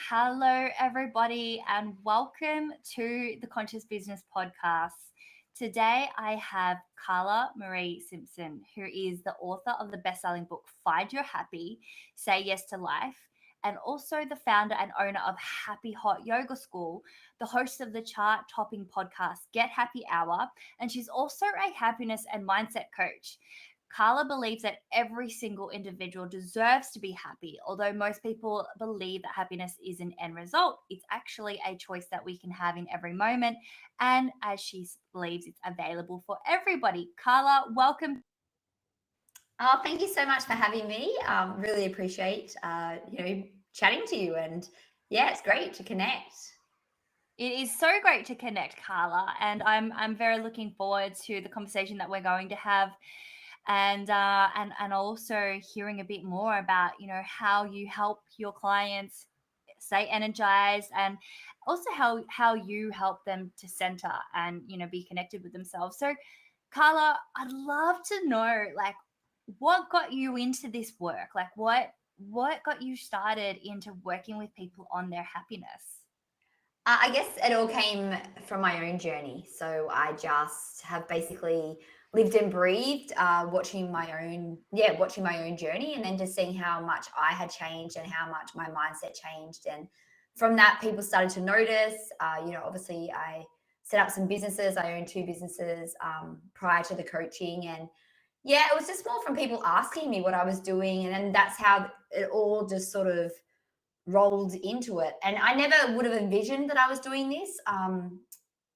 Hello, everybody, and welcome to the Conscious Business Podcast. Today, I have Carla Marie Simpson, who is the author of the best-selling book Find Your Happy, Say Yes to Life, and also the founder and owner of Happy Hot Yoga School, the host of the chart-topping podcast Get Happy Hour, and she's also a happiness and mindset coach. Carla believes that every single individual deserves to be happy. Although most people believe that happiness is an end result, it's actually a choice that we can have in every moment. And as she believes, it's available for everybody. Carla, welcome. Oh, thank you so much for having me. Really appreciate chatting to you, and yeah, it's great to connect. It is so great to connect, Carla, and I'm very looking forward to the conversation that we're going to have, and also hearing a bit more about how you help your clients stay energized, and also how you help them to center and be connected with themselves. So, Carla, I'd love to know, like, what got you into this work? Like, what got you started into working with people on their happiness? I guess it all came from my own journey. So I just have basically lived and breathed, watching my own journey, and then just seeing how much I had changed and how much my mindset changed. And from that, people started to notice. Obviously, I set up some businesses. I owned two businesses prior to the coaching, and yeah, it was just more from people asking me what I was doing, and then that's how it all just sort of rolled into it. And I never would have envisioned that I was doing this.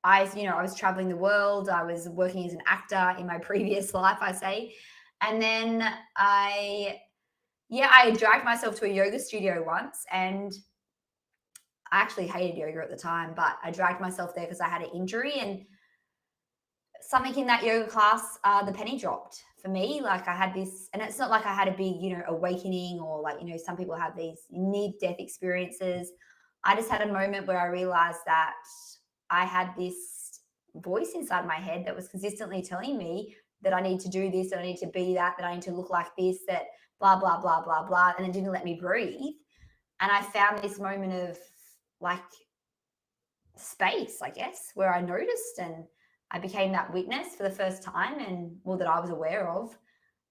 I was traveling the world. I was working as an actor in my previous life, I say. And then I dragged myself to a yoga studio once, and I actually hated yoga at the time, but I dragged myself there because I had an injury, and something in that yoga class, the penny dropped for me. Like I had this, and it's not like I had a big, awakening, or like, some people have these near death experiences. I just had a moment where I realized that I had this voice inside my head that was consistently telling me that I need to do this, that I need to be that I need to look like this, that blah, blah, blah, blah, blah. And it didn't let me breathe. And I found this moment of like space, I guess, where I noticed, and I became that witness for the first time, and well, that I was aware of.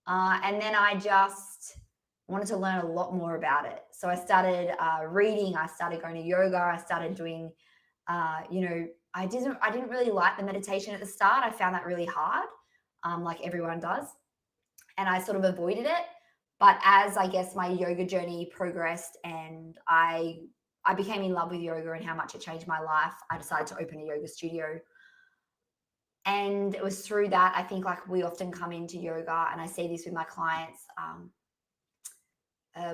And then I just wanted to learn a lot more about it. So I started reading, I started going to yoga, I started doing, I didn't really like the meditation at the start. I found that really hard, like everyone does. And I sort of avoided it. But as I guess my yoga journey progressed, and I became in love with yoga and how much it changed my life, I decided to open a yoga studio. And it was through that, I think, like we often come into yoga, and I see this with my clients,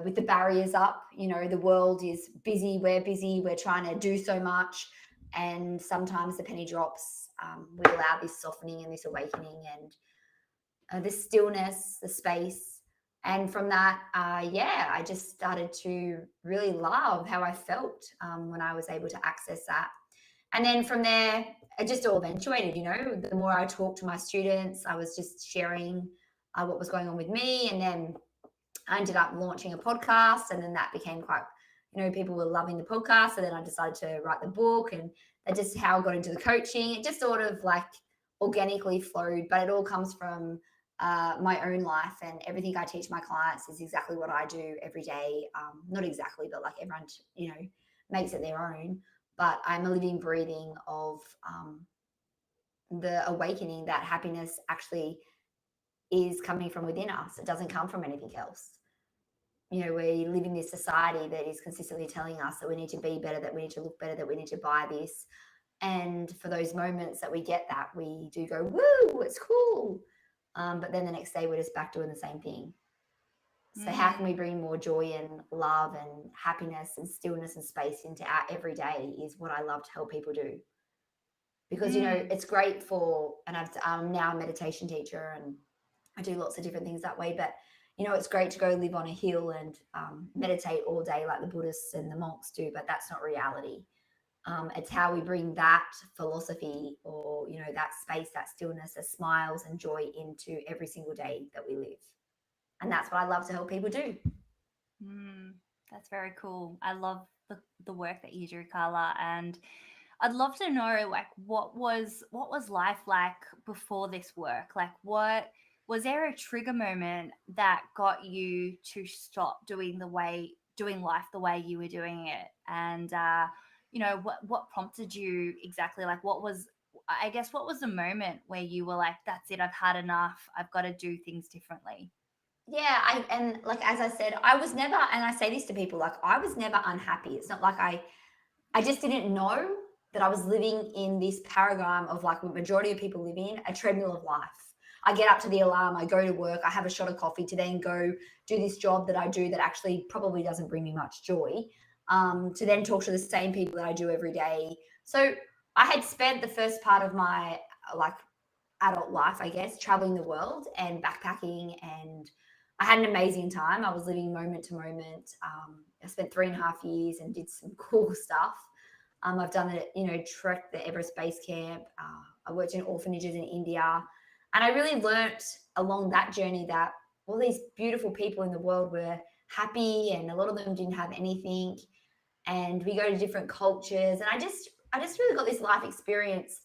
with the barriers up. The world is busy, we're trying to do so much. And sometimes the penny drops. We allow this softening and this awakening, and this stillness, the space. And from that, I just started to really love how I felt when I was able to access that. And then from there, it just all eventuated. The more I talked to my students, I was just sharing what was going on with me. And then I ended up launching a podcast, and then that became quite, people were loving the podcast. So then I decided to write the book, and that's just how I got into the coaching. It just sort of like organically flowed, but it all comes from my own life, and everything I teach my clients is exactly what I do every day. Not exactly, but like everyone, makes it their own. But I'm a living, breathing of the awakening that happiness actually is coming from within us. It doesn't come from anything else. We live in this society that is consistently telling us that we need to be better, that we need to look better, that we need to buy this. And for those moments that we get that, we do go, woo, it's cool. But then the next day, we're just back doing the same thing. So how can we bring more joy and love and happiness and stillness and space into our everyday is what I love to help people do. Because, it's great and I'm now a meditation teacher, and I do lots of different things that way. But, it's great to go live on a hill and meditate all day like the Buddhists and the monks do, but that's not reality. It's how we bring that philosophy, or, that space, that stillness, that smiles and joy into every single day that we live. And that's what I love to help people do. That's very cool. I love the work that you do, Carla, and I'd love to know, like, what was life like before this work? Like, what was there a trigger moment that got you to stop doing life the way you were doing it? And what prompted you exactly? Like, what was the moment where you were like, that's it, I've had enough, I've got to do things differently? Yeah, and like as I said, I was never, and I say this to people, like I was never unhappy. It's not like I just didn't know that I was living in this paradigm of like what majority of people live in, a treadmill of life. I get up to the alarm, I go to work, I have a shot of coffee to then go do this job that I do that actually probably doesn't bring me much joy. To then talk to the same people that I do every day. So I had spent the first part of my like adult life, I guess, traveling the world and backpacking, and I had an amazing time. I was living moment to moment. I spent 3.5 years and did some cool stuff. I've done it, trekked the Everest Base Camp. I worked in orphanages in India. And I really learnt along that journey that all these beautiful people in the world were happy and a lot of them didn't have anything. And we go to different cultures. And I just really got this life experience.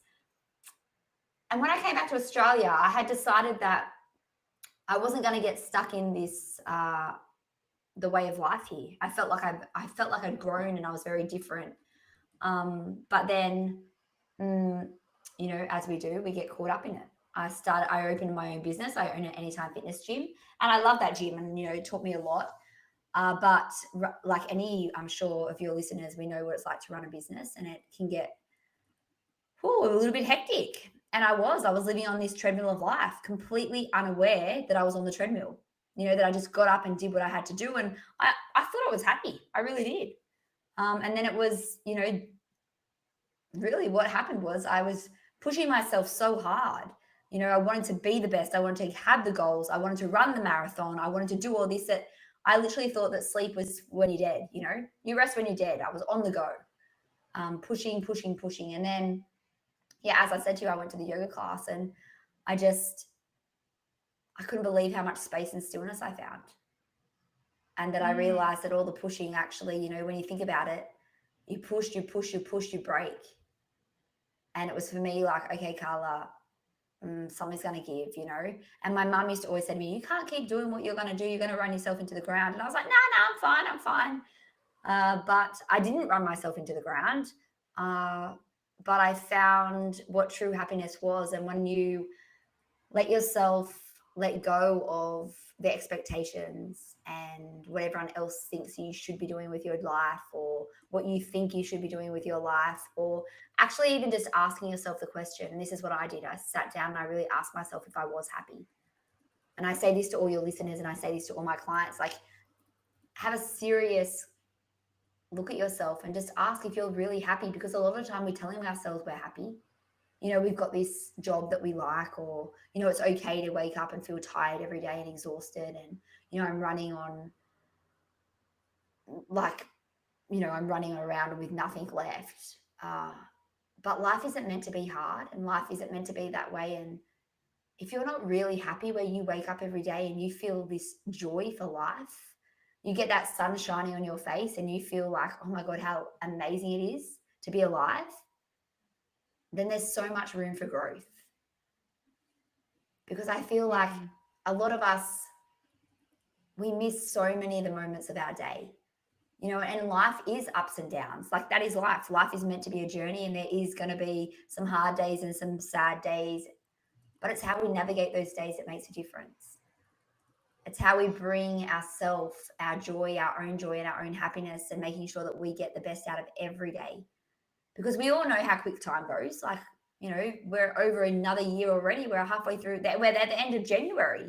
And when I came back to Australia, I had decided that I wasn't going to get stuck in this the way of life here. I felt like I'd grown and I was very different. But then, mm, as we do, we get caught up in it. I opened my own business. I own an Anytime Fitness gym, and I love that gym, and it taught me a lot. But like any, I'm sure of your listeners, we know what it's like to run a business, and it can get a little bit hectic. And I was living on this treadmill of life, completely unaware that I was on the treadmill. That I just got up and did what I had to do, and I thought I was happy. I really did. And then it was, really what happened was I was pushing myself so hard. I wanted to be the best. I wanted to have the goals. I wanted to run the marathon. I wanted to do all this that I literally thought that sleep was when you're dead. You rest when you're dead. I was on the go, pushing, pushing, pushing. And then, yeah, as I said to you, I went to the yoga class and I couldn't believe how much space and stillness I found. And that I Mm. realized that all the pushing actually, when you think about it, you push, you push, you push, you break. And it was for me like, okay, Carla, something's going to give, And my mum used to always say to me, you can't keep doing what you're going to do. You're going to run yourself into the ground. And I was like, no, I'm fine. I'm fine. But I didn't run myself into the ground. But I found what true happiness was. And when you let yourself let go of the expectations and what everyone else thinks you should be doing with your life, or what you think you should be doing with your life, or actually even just asking yourself the question. And this is what I did. I sat down and I really asked myself if I was happy. And I say this to all your listeners and I say this to all my clients, like, have a serious look at yourself and just ask if you're really happy, because a lot of the time we're telling ourselves we're happy. We've got this job that we like, or, it's okay to wake up and feel tired every day and exhausted. And, I'm running on like, I'm running around with nothing left. But life isn't meant to be hard, and life isn't meant to be that way. And if you're not really happy where you wake up every day and you feel this joy for life, you get that sun shining on your face and you feel like, oh my God, how amazing it is to be alive, then there's so much room for growth. Because I feel like a lot of us, we miss so many of the moments of our day, and life is ups and downs. Like, that is life. Life is meant to be a journey, and there is going to be some hard days and some sad days, but it's how we navigate those days that makes a difference. It's how we bring ourselves, our joy, our own happiness, and making sure that we get the best out of every day. Because we all know how quick time goes. Like, we're over another year already. We're halfway through that. We're at the end of January,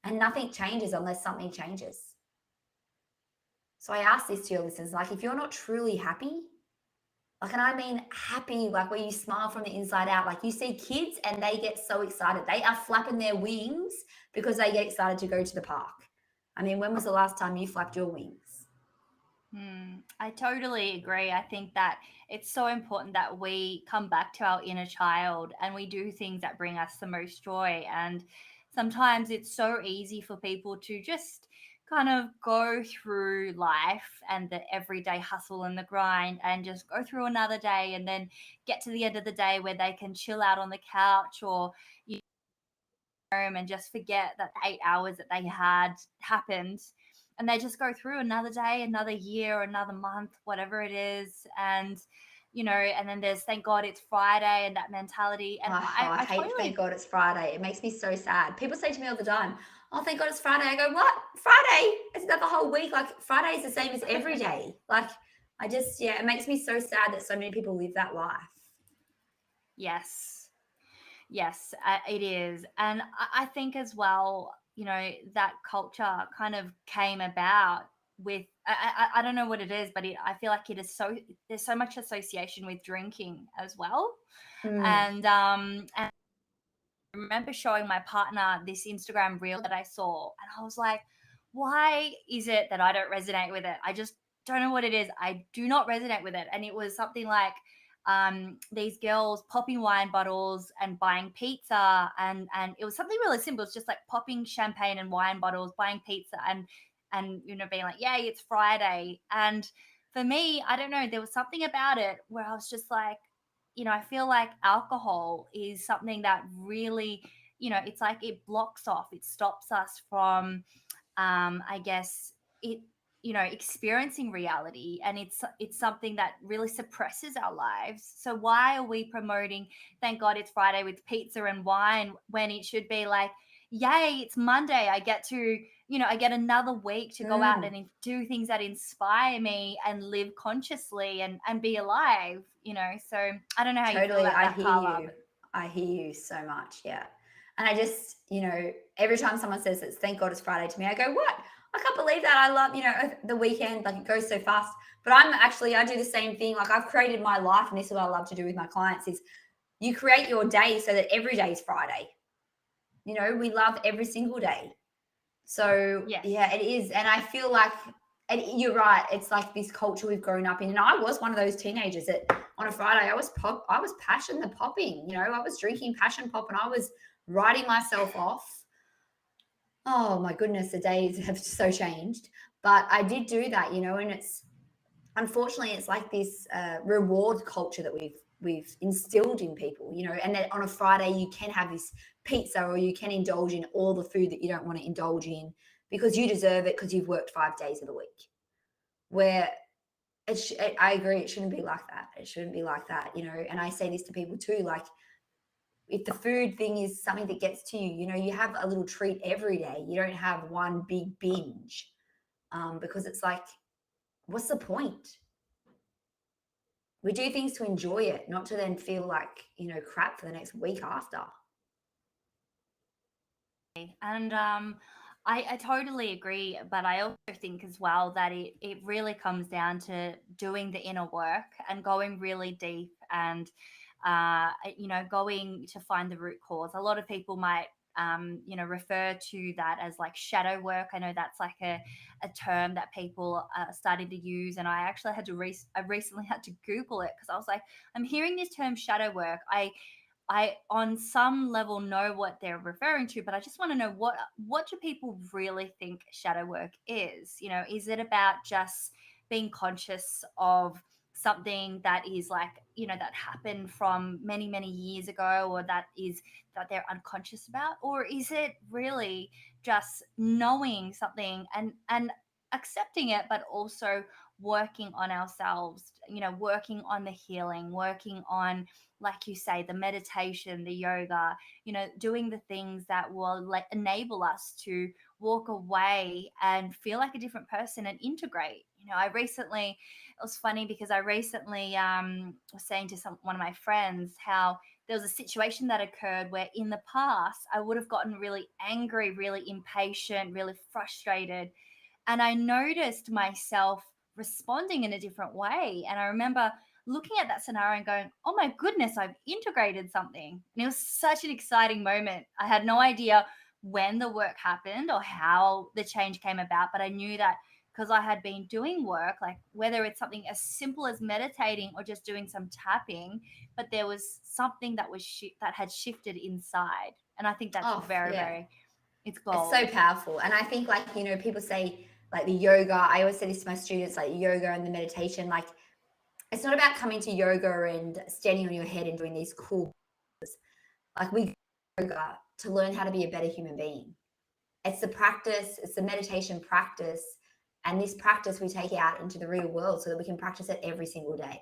and nothing changes unless something changes. So I ask this to your listeners, like, if you're not truly happy, like, and I mean happy, like where you smile from the inside out, like you see kids and they get so excited. They are flapping their wings because they get excited to go to the park. I mean, when was the last time you flapped your wings? I totally agree. I think that it's so important that we come back to our inner child and we do things that bring us the most joy. And sometimes it's so easy for people to just kind of go through life and the everyday hustle and the grind and just go through another day and then get to the end of the day where they can chill out on the couch or home and just forget that 8 hours that they had happened, and they just go through another day, another year, another month, whatever it is. And and then there's thank god it's Friday and that mentality. And Oh, i I i hate totally thank God it's Friday. It makes me so sad. People say to me all the time, "Oh, thank God it's Friday." I go, "What? Friday? Isn't that the whole week? Like Friday is the same as every day." Like I just, yeah, it makes me so sad that so many people live that life. yes. Yes, it is. And I think as well, that culture kind of came about with, I don't know what it is, but I feel like it is there's so much association with drinking as well. Mm, And remember showing my partner this Instagram reel that I saw, and I was like, why is it that I don't resonate with it? I just don't know what it is. I do not resonate with it. And it was something like these girls popping wine bottles and buying pizza, and it was something really simple. It's just like popping champagne and wine bottles, buying pizza, and being like, yay, it's Friday. And for me, I don't know, there was something about it where I was just like, I feel like alcohol is something that really, it's like it blocks off, it stops us from, I guess, it, experiencing reality, and it's something that really suppresses our lives. So why are we promoting thank god it's Friday with pizza and wine when it should be like, yay, it's Monday, I get to, I get another week to go out mm. and do things that inspire me and live consciously and be alive. So I don't know how you feel Totally. about I that, hear Carla, you. but I hear you so much. Yeah. And I just, every time someone says it's thank God it's Friday to me, I go, what? I can't believe that. I love, the weekend, like it goes so fast. But I do the same thing. Like I've created my life, and this is what I love to do with my clients is you create your day so that every day is Friday. We love every single day. So yes. yeah, it is. And I feel like, and you're right, it's like this culture we've grown up in. And I was one of those teenagers that on a Friday I was passion the popping, I was drinking passion pop and I was writing myself off. Oh my goodness, the days have so changed. But I did do that, and it's unfortunately it's like this reward culture that we've instilled in people, and then on a Friday you can have this pizza or you can indulge in all the food that you don't want to indulge in because you deserve it because you've worked 5 days of the week. Where I agree, it shouldn't be like that. It shouldn't be like that, and I say this to people too, like if the food thing is something that gets to you, you have a little treat every day. You don't have one big binge, because it's like, what's the point? We do things to enjoy it, not to then feel like, crap for the next week after. And I totally agree, but I also think as well that it really comes down to doing the inner work and going really deep and, going to find the root cause. A lot of people might, refer to that as like shadow work. I know that's like a term that people are starting to use. And I actually I recently had to Google it because I was like, I'm hearing this term shadow work. I on some level know what they're referring to, but I just want to know what do people really think shadow work is? Is it about just being conscious of something that is like, that happened from many, many years ago, or that they're unconscious about? Or is it really just knowing something and accepting it, but also working on ourselves, working on the healing, working on, like you say, the meditation, the yoga, doing the things that will enable us to walk away and feel like a different person and integrate. It was funny because I recently was saying to one of my friends how there was a situation that occurred where in the past I would have gotten really angry, really impatient, really frustrated, and I noticed myself responding in a different way. And I remember looking at that scenario and going, oh my goodness, I've integrated something. And it was such an exciting moment. I had no idea when the work happened or how the change came about, but I knew that because I had been doing work, like whether it's something as simple as meditating or just doing some tapping, but there was something that that had shifted inside. And I think that's Oh, very, yeah. very It's It's so gold. powerful. And I think, like, people say, like, the yoga, I always say this to my students, like yoga and the meditation, like, it's not about coming to yoga and standing on your head and doing these cool, like, we yoga to learn how to be a better human being. It's the practice, it's the meditation practice. And this practice we take out into the real world so that we can practice it every single day.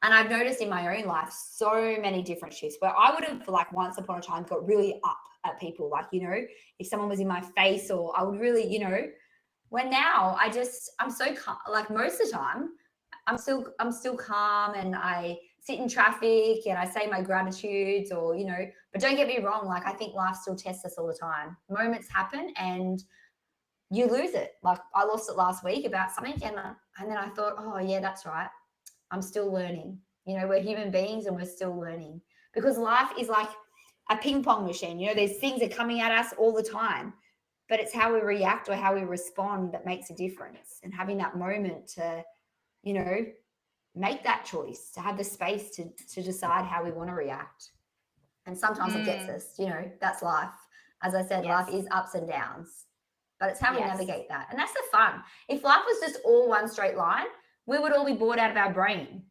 And I've noticed in my own life so many different shifts where I would have, like, once upon a time got really up at people, like, if someone was in my face, or I would really, when now I'm so calm, like, most of the time I'm still calm, and I sit in traffic and I say my gratitudes, or, but don't get me wrong, like, I think life still tests us all the time. Moments happen and you lose it. Like, I lost it last week about something, and then I thought, oh yeah, that's right. I'm still learning. We're human beings and we're still learning, because life is like a ping pong machine. There's things that are coming at us all the time, but it's how we react or how we respond that makes a difference. And having that moment to, you know, make that choice, to have the space to decide how we want to react. And sometimes it gets us, that's life. As I said, life is ups and downs, but it's how we navigate that. And that's the fun. If life was just all one straight line, we would all be bored out of our brain,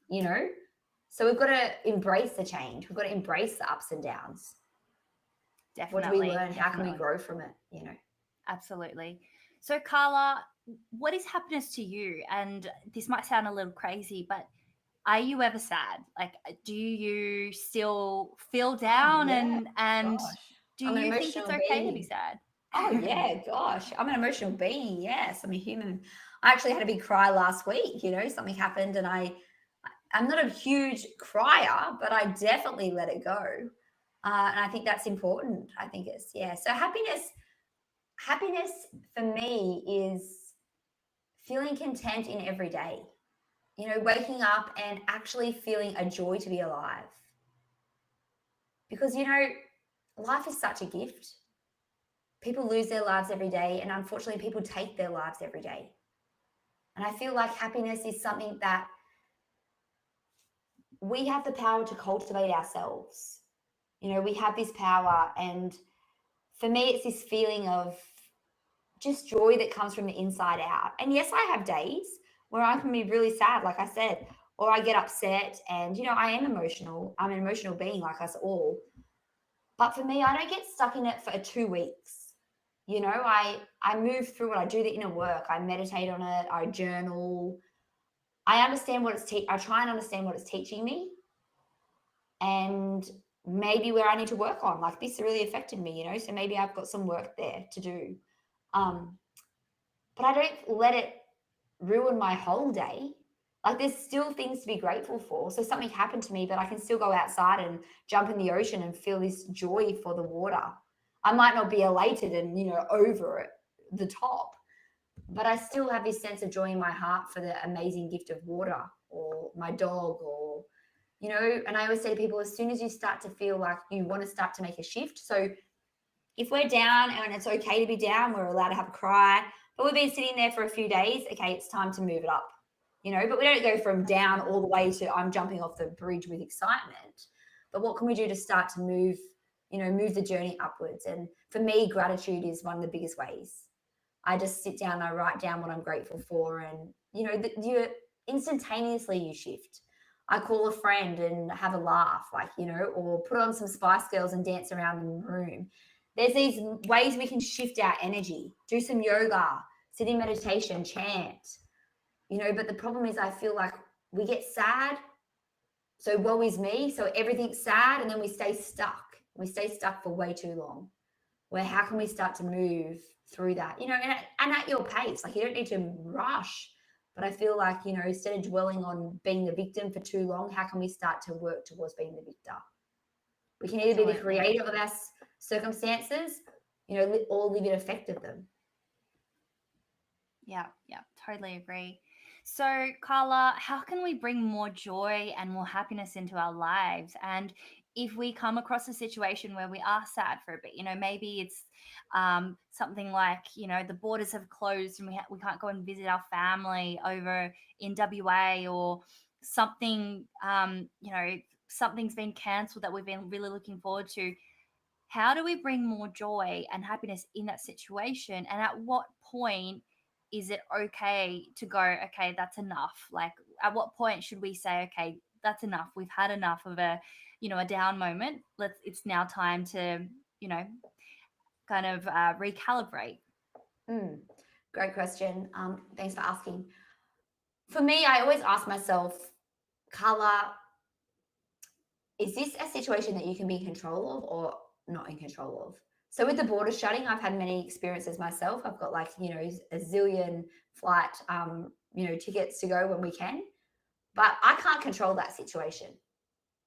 So we've got to embrace the change. We've got to embrace the ups and downs. Definitely. What do we learn? How can we grow from it, Absolutely. So, Carla, what is happiness to you? And this might sound a little crazy, but are you ever sad? Like, do you still feel down, and gosh. do I'm an you think it's emotional okay to be being. sad? Oh yeah, gosh. I'm an emotional being. Yes, I'm a human. I actually had a big cry last week, something happened, and I'm not a huge crier, but I definitely let it go. And I think that's important. I think it's, yeah. So happiness for me is feeling content in every day, waking up and actually feeling a joy to be alive. Because, life is such a gift. People lose their lives every day, and unfortunately, people take their lives every day. And I feel like happiness is something that we have the power to cultivate ourselves. We have this power. And for me, it's this feeling of just joy that comes from the inside out. And yes, I have days where I can be really sad, like I said, or I get upset, and, I am emotional. I'm an emotional being like us all. But for me, I don't get stuck in it for 2 weeks. I move through it. I do the inner work. I meditate on it. I journal. I understand what I try and understand what it's teaching me, and maybe where I need to work on. Like, this really affected me, so maybe I've got some work there to do. But I don't let it ruin my whole day. Like, there's still things to be grateful for. So something happened to me, but I can still go outside and jump in the ocean and feel this joy for the water. I might not be elated and, over it, the top, but I still have this sense of joy in my heart for the amazing gift of water, or my dog, or, and I always say to people, as soon as you start to feel like you want to start to make a shift. So if we're down, and it's okay to be down, we're allowed to have a cry, but we've been sitting there for a few days, okay, it's time to move it up, but we don't go from down all the way to I'm jumping off the bridge with excitement. But what can we do to start to move the journey upwards? And for me, gratitude is one of the biggest ways. I just sit down and I write down what I'm grateful for, and you instantaneously you shift. I call a friend and have a laugh, like, or put on some Spice Girls and dance around in the room. There's these ways we can shift our energy. Do some yoga, sit in meditation, chant. But the problem is, I feel like we get sad. So woe is me. So everything's sad, and then we stay stuck. We stay stuck for way too long. Where how can we start to move through that? And at your pace. Like, you don't need to rush. But I feel like, instead of dwelling on being the victim for too long, how can we start to work towards being the victor? We can either be the creator of our circumstances, or live in effect of them. Yeah, totally agree. So, Carla, how can we bring more joy and more happiness into our lives? And if we come across a situation where we are sad for a bit, maybe it's something like, the borders have closed and we can't go and visit our family over in WA, or something, something's been cancelled that we've been really looking forward to. how do we bring more joy and happiness in that situation? And at what point is it okay to go, okay, that's enough? Like, at what point should we say, okay, that's enough? We've had enough of a down moment. It's now time to, you know, kind of recalibrate. Mm, great question. Thanks for asking. For me, I always ask myself, Carla, is this a situation that you can be in control of or not in control of? So with the border shutting, I've had many experiences myself. I've got like, a zillion flight, tickets to go when we can, but I can't control that situation.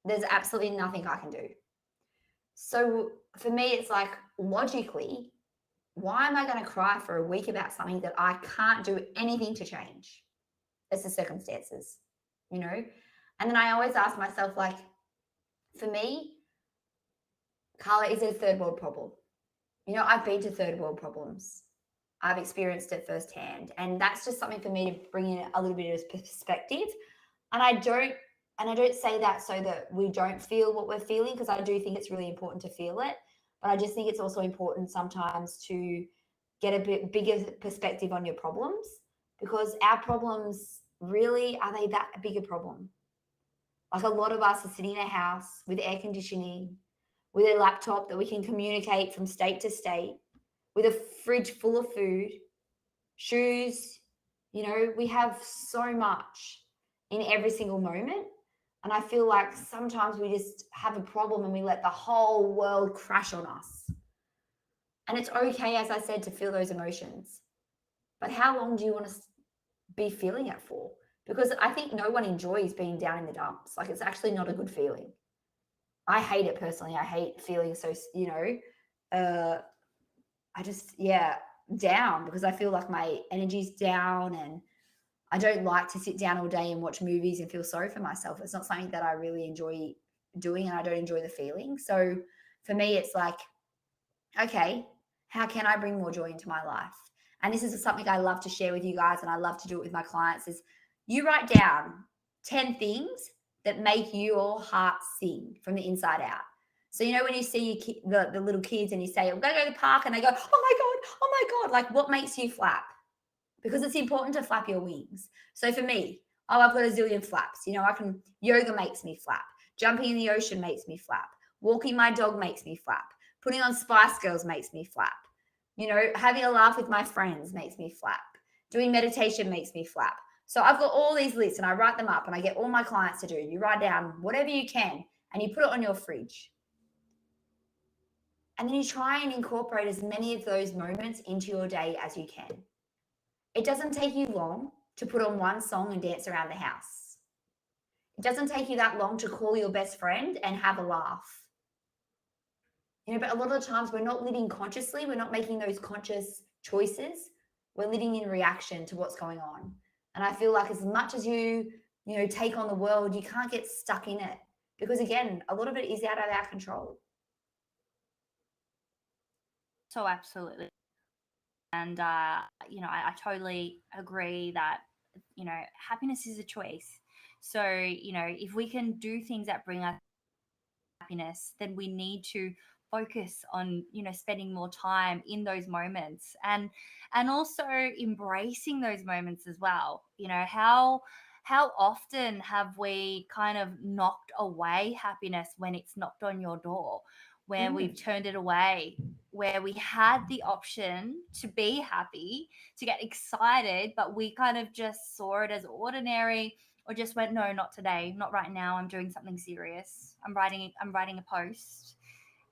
There's absolutely nothing I can do. So for me, it's like logically, why am I going to cry for a week about something that I can't do anything to change? It's the circumstances, you know? And then I always ask myself, like, for me, Carla, is it a third world problem? I've been to third world problems. I've experienced it firsthand. And that's just something for me to bring in a little bit of perspective. And I don't say that so that we don't feel what we're feeling, because I do think it's really important to feel it. But I just think it's also important sometimes to get a bit bigger perspective on your problems, because our problems really, are they that big a problem? Like, a lot of us are sitting in a house with air conditioning, with a laptop that we can communicate from state to state, with a fridge full of food, shoes. We have so much in every single moment. And I feel like sometimes we just have a problem and we let the whole world crash on us. And it's okay, as I said, to feel those emotions. But how long do you want to be feeling it for? Because I think no one enjoys being down in the dumps. Like, it's actually not a good feeling. I hate it personally. I hate feeling so, I just, yeah, down, because I feel like my energy's down, and I don't like to sit down all day and watch movies and feel sorry for myself. It's not something that I really enjoy doing, and I don't enjoy the feeling. So for me, it's like, okay, how can I bring more joy into my life? And this is something I love to share with you guys, and I love to do it with my clients, is you write down 10 things that make your heart sing from the inside out. So, when you see the little kids and you say, I'm going to go to the park, and they go, oh my God, oh my God, like, what makes you flap? Because it's important to flap your wings. So for me, I've got a zillion flaps. Yoga makes me flap. Jumping in the ocean makes me flap. Walking my dog makes me flap. Putting on Spice Girls makes me flap. Having a laugh with my friends makes me flap. Doing meditation makes me flap. So I've got all these lists, and I write them up, and I get all my clients to do. You write down whatever you can, and you put it on your fridge. And then you try and incorporate as many of those moments into your day as you can. It doesn't take you long to put on one song and dance around the house. It doesn't take you that long to call your best friend and have a laugh. But a lot of the times we're not living consciously. We're not making those conscious choices. We're living in reaction to what's going on. And I feel like as much as you take on the world, you can't get stuck in it, because again, a lot of it is out of our control. So absolutely. And, I totally agree that, happiness is a choice. So, if we can do things that bring us happiness, then we need to focus on, spending more time in those moments, and also embracing those moments as well. How often have we kind of knocked away happiness when it's knocked on your door, where we've turned it away, where we had the option to be happy, to get excited, but we kind of just saw it as ordinary, or just went, no, not today, not right now, I'm doing something serious, I'm writing a post,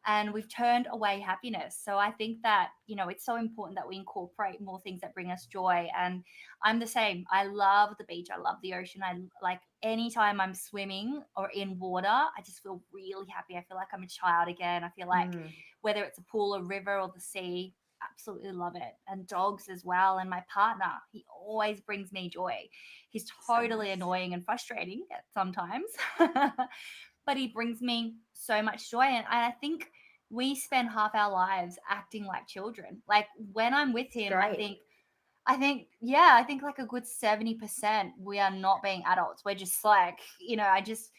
and we've turned away happiness. So I think that, it's so important that we incorporate more things that bring us joy. And I'm the same. I love the beach, I love the ocean. I like, anytime I'm swimming or in water, I just feel really happy. I feel like I'm a child again. I feel like whether it's a pool, a river, or the sea, absolutely love it. And dogs as well. And my partner, he always brings me joy. He's totally nice. annoying and frustrating at sometimes, but he brings me so much joy. And I think we spend half our lives acting like children. Like, when I'm with him, Great. I think like a good 70% we are not being adults. We're just like, I just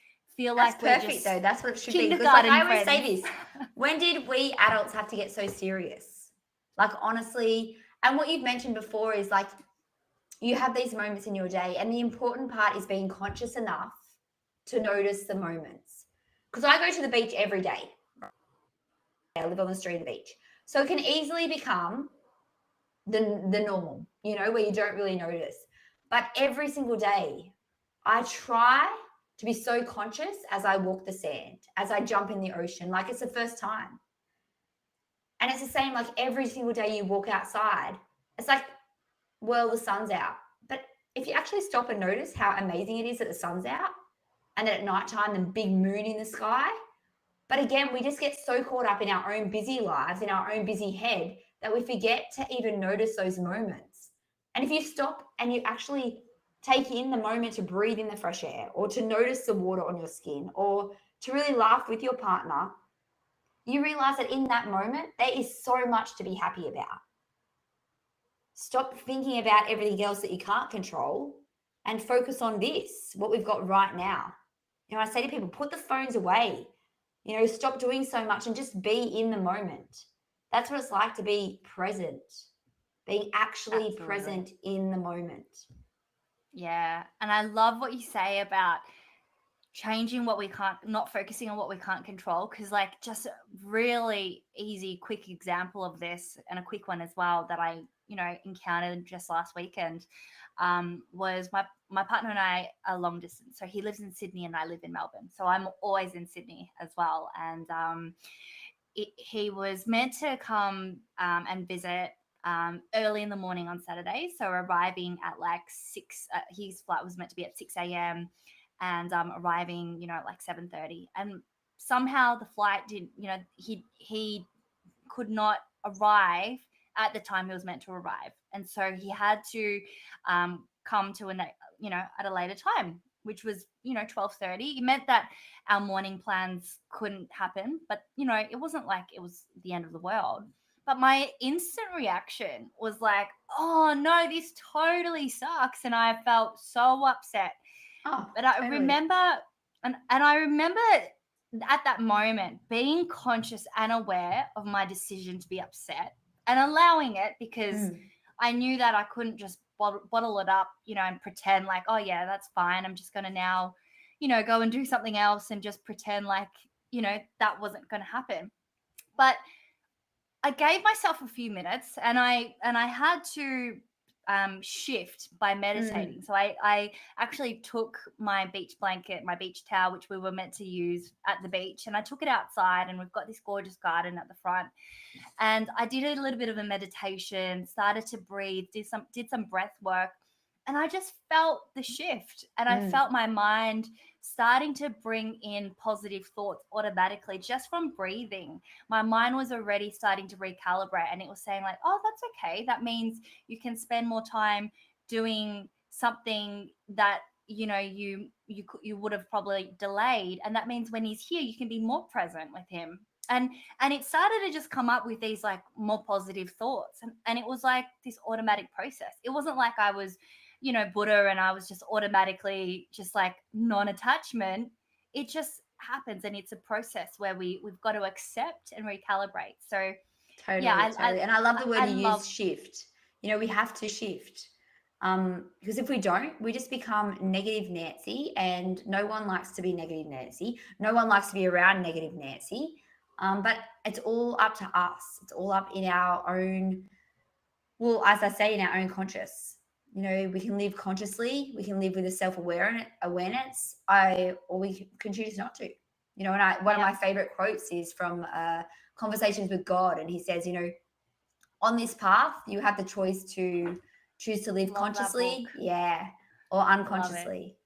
feel That's like we're perfect just though. That's what it should be. Because like kindergarten I always say friends. this, when did we adults have to get so serious? Like honestly, and what you've mentioned before is like you have these moments in your day, and the important part is being conscious enough to notice the moments. Because I go to the beach every day. I live on the street of the beach. So it can easily become the normal, you know, where you don't really notice. But every single day, I try to be so conscious as I walk the sand, as I jump in the ocean, like it's the first time. And it's the same like every single day you walk outside. It's like, well, the sun's out. But if you actually stop and notice how amazing it is that the sun's out and that at nighttime, the big moon in the sky. But again, we just get so caught up in our own busy lives, in our own busy head, that we forget to even notice those moments. And if you stop and you actually take in the moment to breathe in the fresh air, or to notice the water on your skin, or to really laugh with your partner, you realize that in that moment, there is so much to be happy about. Stop thinking about everything else that you can't control and focus on this, what we've got right now. You know, I say to people, put the phones away. You know, stop doing so much and just be in the moment. That's what it's like to be present, being actually Absolutely. present in the moment. Yeah. And I love what you say about changing what we can't, not focusing on what we can't control. Because, like, just a really easy, quick example of this, and a quick one as well, that I, encountered just last weekend, was my partner and I are long distance. So he lives in Sydney and I live in Melbourne. So I'm always in Sydney as well. And he was meant to come and visit early in the morning on Saturday. So arriving at like 6, his flight was meant to be at 6 a.m. and arriving, at like 7:30. And somehow the flight didn't, he could not arrive at the time he was meant to arrive. And so he had to come to at a later time, which was 12:30. It meant that our morning plans couldn't happen, but it wasn't like it was the end of the world. But my instant reaction was like, oh no, this totally sucks. And I felt so upset. Oh, But I totally. remember, and I remember at that moment being conscious and aware of my decision to be upset and allowing it, because I knew that I couldn't just bottle it up, and pretend like, oh yeah, that's fine. I'm just going to now, go and do something else and just pretend like, that wasn't going to happen. But I gave myself a few minutes, and I had to shift by meditating. So I actually took my beach blanket, my beach towel, which we were meant to use at the beach, and I took it outside, and we've got this gorgeous garden at the front. And I did a little bit of a meditation, started to breathe, did some breath work, and I just felt the shift, and I felt my mind starting to bring in positive thoughts automatically just from breathing. My mind was already starting to recalibrate, and it was saying like, oh, that's okay. That means you can spend more time doing something that you would have probably delayed, and that means when he's here you can be more present with him. And it started to just come up with these like more positive thoughts, and it was like this automatic process. It wasn't like I was Buddha and I was just automatically just like non-attachment. It just happens, and it's a process where we've got to accept and recalibrate. So Totally, yeah, totally. And I love the word I you love use, shift. You know, we have to shift. Because if we don't, we just become negative Nancy, and no one likes to be negative Nancy. No one likes to be around negative Nancy. But it's all up to us. It's all up in our own, well, as I say, in our own conscious. You know, we can live consciously, we can live with a awareness, or we can choose not to. You know, and one of my favorite quotes is from Conversations with God, and he says, you know, on this path, you have the choice to choose to live Love that consciously, book. or Love it. unconsciously,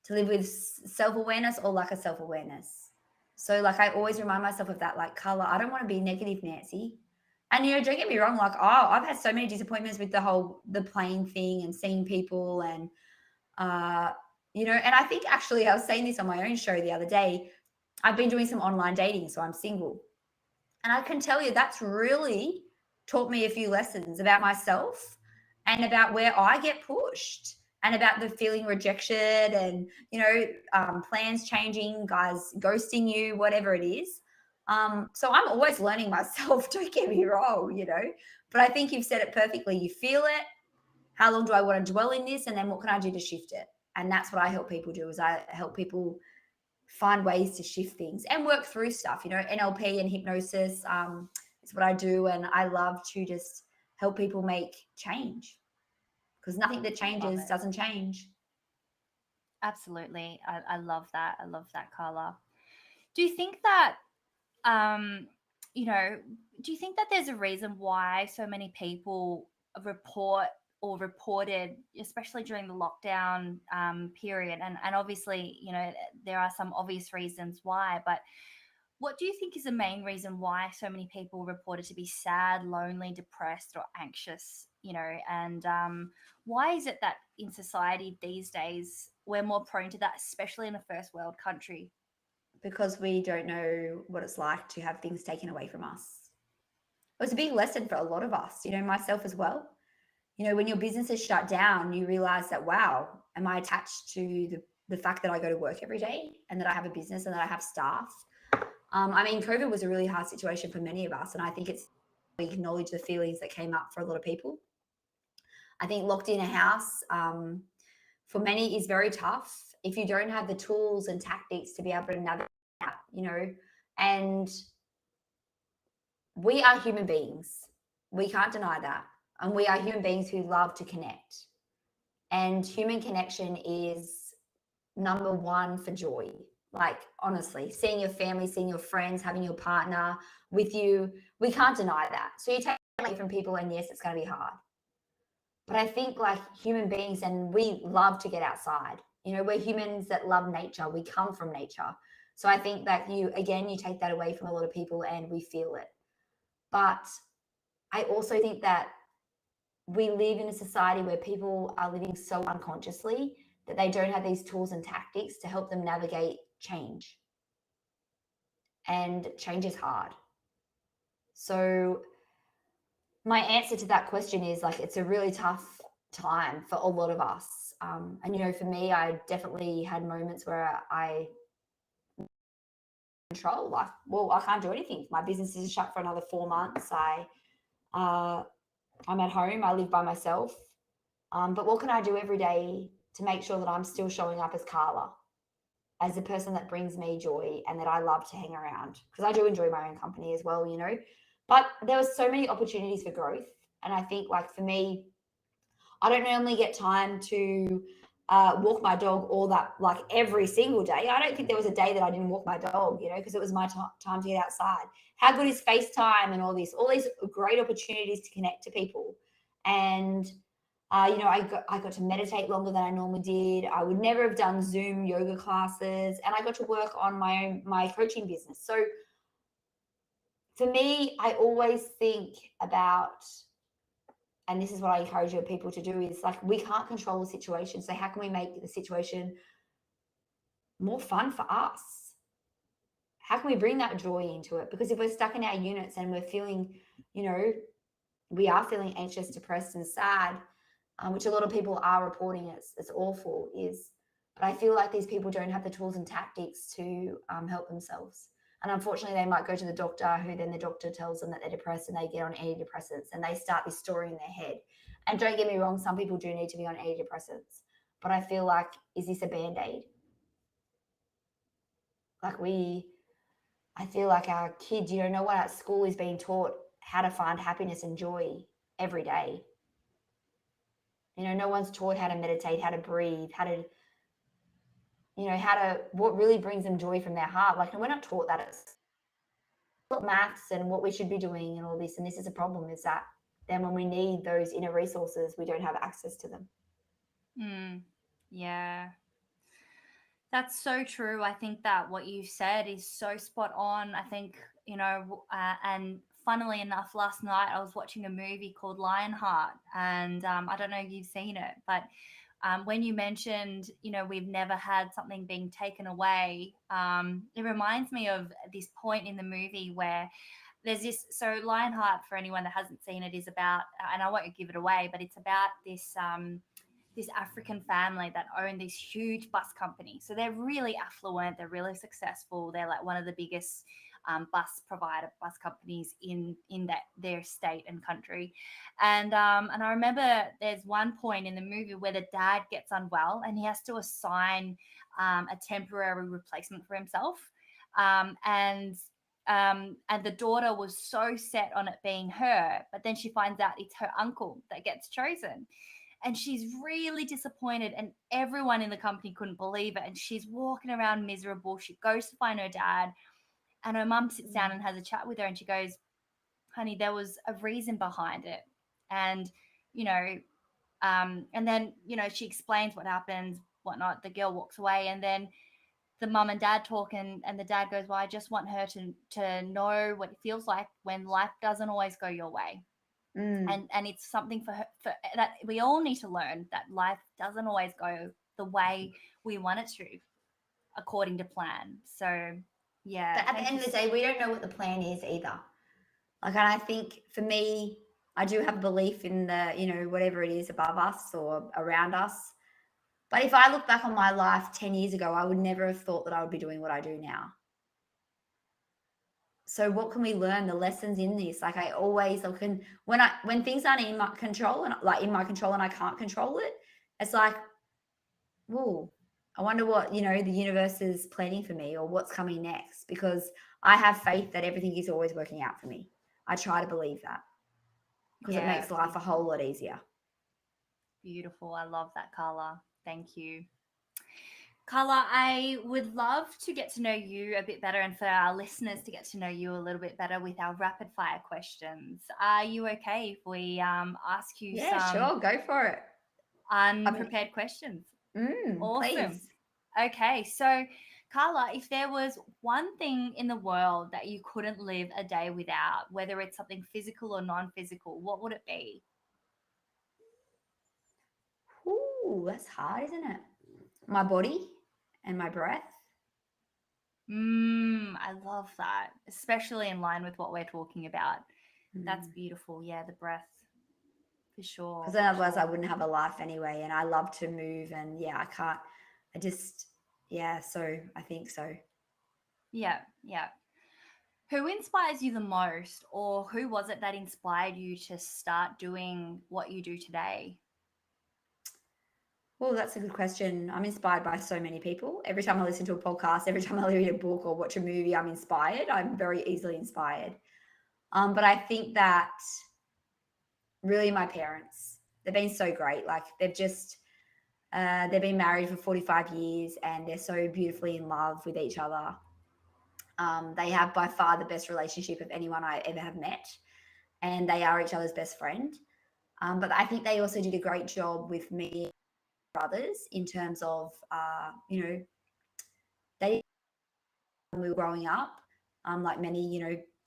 to live with self-awareness or lack of self-awareness. So like I always remind myself of that, like, Carla, I don't want to be negative Nancy. And don't get me wrong, like, I've had so many disappointments with the plane thing and seeing people, and and I think actually I was saying this on my own show the other day. I've been doing some online dating, so I'm single. And I can tell you that's really taught me a few lessons about myself and about where I get pushed. and about the feeling rejection and, plans changing, guys ghosting you, whatever it is. So I'm always learning myself, don't get me wrong, but I think you've said it perfectly. You feel it. How long do I want to dwell in this? And then what can I do to shift it? And that's what I help people do, is I help people find ways to shift things and work through stuff. NLP and hypnosis is what I do. And I love to just help people make change, because nothing that changes doesn't change. Absolutely. I love that. I love that, Carla. Do you think that, um, you know, do you think that there's a reason why so many people report or reported, especially during the lockdown period? And obviously, there are some obvious reasons why, but what do you think is the main reason why so many people reported to be sad, lonely, depressed, or anxious? And why is it that in society these days we're more prone to that, especially in a first world country? Because we don't know what it's like to have things taken away from us. It was a big lesson for a lot of us, myself as well. When your business is shut down, you realize that, wow, am I attached to the fact that I go to work every day and that I have a business and that I have staff? COVID was a really hard situation for many of us. And I think we acknowledge the feelings that came up for a lot of people. I think locked in a house, for many, is very tough if you don't have the tools and tactics to be able to navigate that, and we are human beings. We can't deny that. And we are human beings who love to connect. And human connection is number one for joy. Like, honestly, seeing your family, seeing your friends, having your partner with you, we can't deny that. So you take away from people, and yes, it's going to be hard. But I think, like human beings, and we love to get outside. We're humans that love nature. We come from nature. So I think that you take that away from a lot of people, and we feel it. But I also think that we live in a society where people are living so unconsciously that they don't have these tools and tactics to help them navigate change. And change is hard. So my answer to that question is, like, it's a really tough time for a lot of us. And for me, I definitely had moments where I control, like, well, I can't do anything. My business is shut for another 4 months. I'm at home. I live by myself. But what can I do every day to make sure that I'm still showing up as Carla, as a person that brings me joy and that I love to hang around? Because I do enjoy my own company as well, But there were so many opportunities for growth. And I think, like, for me, I don't normally get time to walk my dog all that, like, every single day. I don't think there was a day that I didn't walk my dog, because it was my time to get outside. How good is FaceTime and all these great opportunities to connect to people? And I got to meditate longer than I normally did. I would never have done Zoom yoga classes, and I got to work on my coaching business. So for me, I always think about, and this is what I encourage your people to do, is, like, we can't control the situation. So how can we make the situation more fun for us? How can we bring that joy into it? Because if we're stuck in our units and we're feeling, we are feeling anxious, depressed, and sad, which a lot of people are reporting, it's awful, but I feel like these people don't have the tools and tactics to help themselves. And unfortunately, they might go to the doctor, who then the doctor tells them that they're depressed, and they get on antidepressants, and they start this story in their head. And don't get me wrong, some people do need to be on antidepressants, but I feel like, is this a Band-Aid? Like, I feel like our kids, no one at school is being taught how to find happiness and joy every day. No one's taught how to meditate, how to breathe, what really brings them joy from their heart. Like, we're not taught that. It's maths and what we should be doing and all this. And this is a problem, is that then when we need those inner resources, we don't have access to them. Yeah. That's so true. I think that what you said is so spot on. I think, and funnily enough, last night I was watching a movie called Lionheart, and I don't know if you've seen it, but when you mentioned, we've never had something being taken away, it reminds me of this point in the movie where there's this. So Lionheart, for anyone that hasn't seen it, is about, and I won't give it away, but it's about this this African family that own this huge bus company. So they're really affluent, they're really successful. They're like one of the biggest bus companies in their state and country. And I remember there's one point in the movie where the dad gets unwell and he has to assign a temporary replacement for himself. And the daughter was so set on it being her, but then she finds out it's her uncle that gets chosen, and she's really disappointed, and everyone in the company couldn't believe it, and she's walking around miserable. She goes to find her dad, and her mum sits down and has a chat with her, and she goes, honey, there was a reason behind it. And you know and then she explains what happens, whatnot. The girl walks away, and then the mum and dad talk, and the dad goes, well, I just want her to know what it feels like when life doesn't always go your way. And it's something for her, for that we all need to learn, that life doesn't always go the way we want it to, according to plan. So yeah, But at the thank end you. of the day, we don't know what the plan is either. Like, and I think for me, I do have a belief in the, whatever it is above us or around us. But if I look back on my life 10 years ago, I would never have thought that I would be doing what I do now. So what can we learn? The lessons in this? Like, I always look, and when things aren't in my control, and like in my control and I can't control it, it's like, whoa, I wonder what, the universe is planning for me or what's coming next, because I have faith that everything is always working out for me. I try to believe that, because it Yeah, makes life a whole lot easier. beautiful. I love that, Carla. Thank you. Carla, I would love to get to know you a bit better, and for our listeners to get to know you a little bit better with our rapid fire questions. Are you okay if we ask you Yeah, some sure, go for it. unprepared questions? Awesome. Please. Okay, so Carla, if there was one thing in the world that you couldn't live a day without, whether it's something physical or non-physical, what would it be? Ooh, that's hard, isn't it? My body and my breath. I love that, especially in line with what we're talking about. That's Because beautiful. Yeah, the breath, for sure, then for otherwise I sure. wouldn't have a life anyway. And I love to move, and yeah, I can't. I just, yeah. So I think so. Yeah, yeah. Who inspires you the most, or who was it that inspired you to start doing what you do today? Well, that's a good question. I'm inspired by so many people. Every time I listen to a podcast, every time I read a book or watch a movie, I'm inspired. I'm very easily inspired. But I think that really my parents, they've been so great. Like, they've been married for 45 years and they're so beautifully in love with each other. They have by far the best relationship of anyone I ever have met, and they are each other's best friend. But I think they also did a great job with me and brothers in terms of, they, when we were growing up, like many,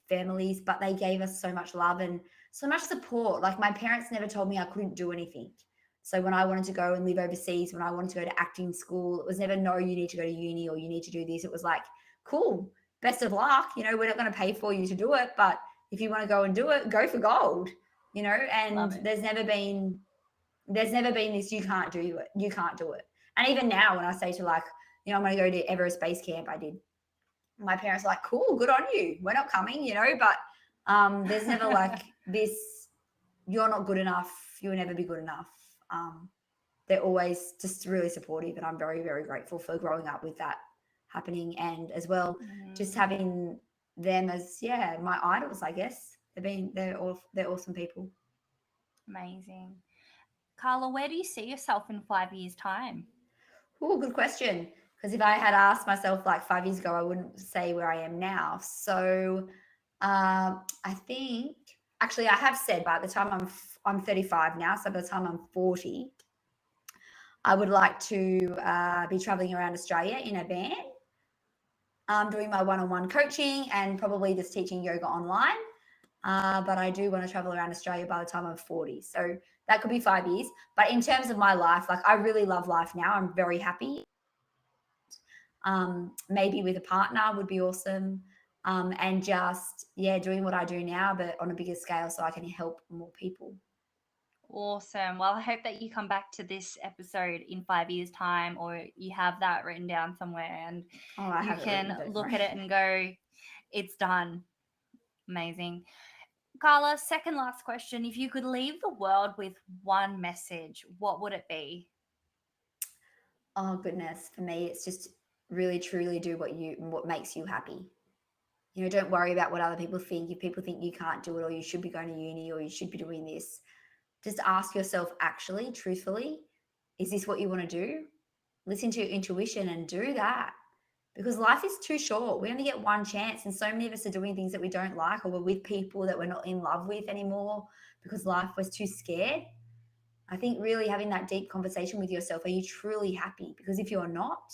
families, but they gave us so much love and so much support. Like, my parents never told me I couldn't do anything. So when I wanted to go and live overseas, when I wanted to go to acting school, it was never, no, you need to go to uni or you need to do this. It was like, cool, best of luck. We're not going to pay for you to do it, but if you want to go and do it, go for gold. And Love it. there's never been this, you can't do it, you can't do it. And even now, when I say to, like, I'm going to go to Everest Base Camp, I did, my parents are like, cool, good on you, we're not coming, but there's never like this, you're not good enough, you'll never be good enough. They're always just really supportive, and I'm very, very grateful for growing up with that happening, and as well just Mm, having them as, yeah, my idols, I guess. They're awesome people. amazing. Carla, where do you see yourself in 5 years' time? Oh, good question. Because if I had asked myself like 5 years ago, I wouldn't say where I am now. So I think, actually, I have said by the time I'm 35 now, so by the time I'm 40, I would like to be traveling around Australia in a van, doing my one-on-one coaching and probably just teaching yoga online. But I do want to travel around Australia by the time I'm 40. So that could be 5 years. But in terms of my life, like, I really love life now. I'm very happy. Maybe with a partner would be awesome. And just, yeah, doing what I do now, but on a bigger scale so I can help more people. Awesome. Well, I hope that you come back to this episode in 5 years' time, or you have that written down somewhere and Oh, I you have it written, can don't look worry. at it and go, it's done. Amazing. Carla, second last question. If you could leave the world with one message, what would it be? Oh goodness, for me, it's just really truly do what makes you happy. Don't worry about what other people think. If people think you can't do it, or you should be going to uni, or you should be doing this, just ask yourself, actually, truthfully, is this what you want to do? Listen to your intuition and do that, because life is too short. We only get one chance, and so many of us are doing things that we don't like, or we're with people that we're not in love with anymore because life was too scared. I think really having that deep conversation with yourself, are you truly happy? Because if you're not,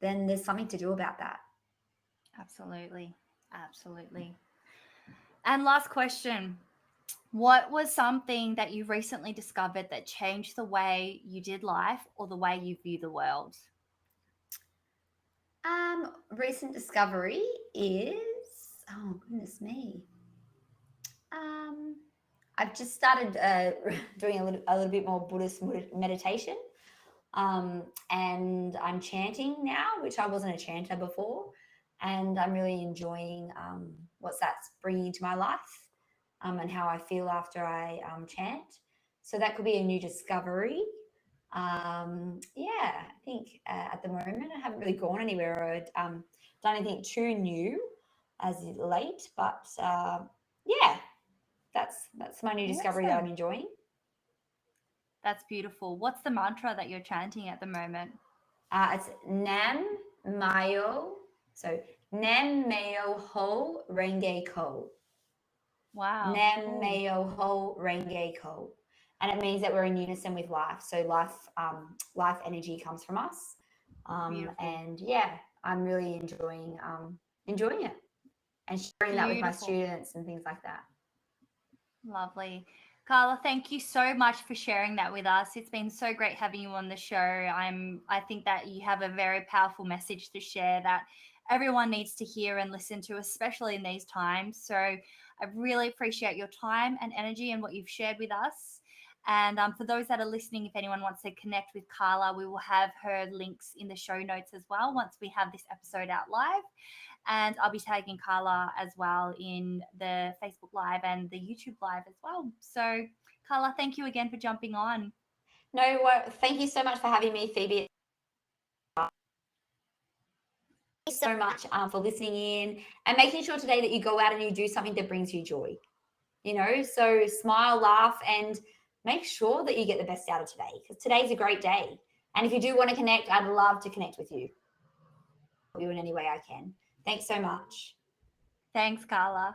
then there's something to do about that. Absolutely. Absolutely. And last question. What was something that you recently discovered that changed the way you did life or the way you view the world? Recent discovery is, oh goodness me. Um, I've just started doing a little bit more Buddhist meditation. And I'm chanting now, which I wasn't a chanter before. And I'm really enjoying what that's bringing into my life, and how I feel after I chant. So that could be a new discovery. Yeah, I think at the moment I haven't really gone anywhere or done anything too new as of late. But yeah, that's my new discovery that I'm Awesome. enjoying. That's beautiful. What's the mantra that you're chanting at the moment? It's Nam Mayo. So Nam Mayo Ho Renge Ko. Wow. Nam Cool. Mayo Ho Renge Ko. And it means that we're in unison with life. So life energy comes from us. Beautiful. And yeah, I'm really enjoying it and sharing that with my Beautiful. students and things like that. Lovely. Carla, thank you so much for sharing that with us. It's been so great having you on the show. I think that you have a very powerful message to share that everyone needs to hear and listen to, especially in these times. So I really appreciate your time and energy and what you've shared with us. And for those that are listening, if anyone wants to connect with Carla, we will have her links in the show notes as well once we have this episode out live. And I'll be tagging Carla as well in the Facebook Live and the YouTube Live as well. So, Carla, thank you again for jumping on. No, thank you so much for having me, Phoebe. Thank you so much for listening in and making sure today that you go out and you do something that brings you joy. So smile, laugh, and make sure that you get the best out of today, because today's a great day. And if you do want to connect, I'd love to connect with you in any way I can. Thanks so much. Thanks, Carla.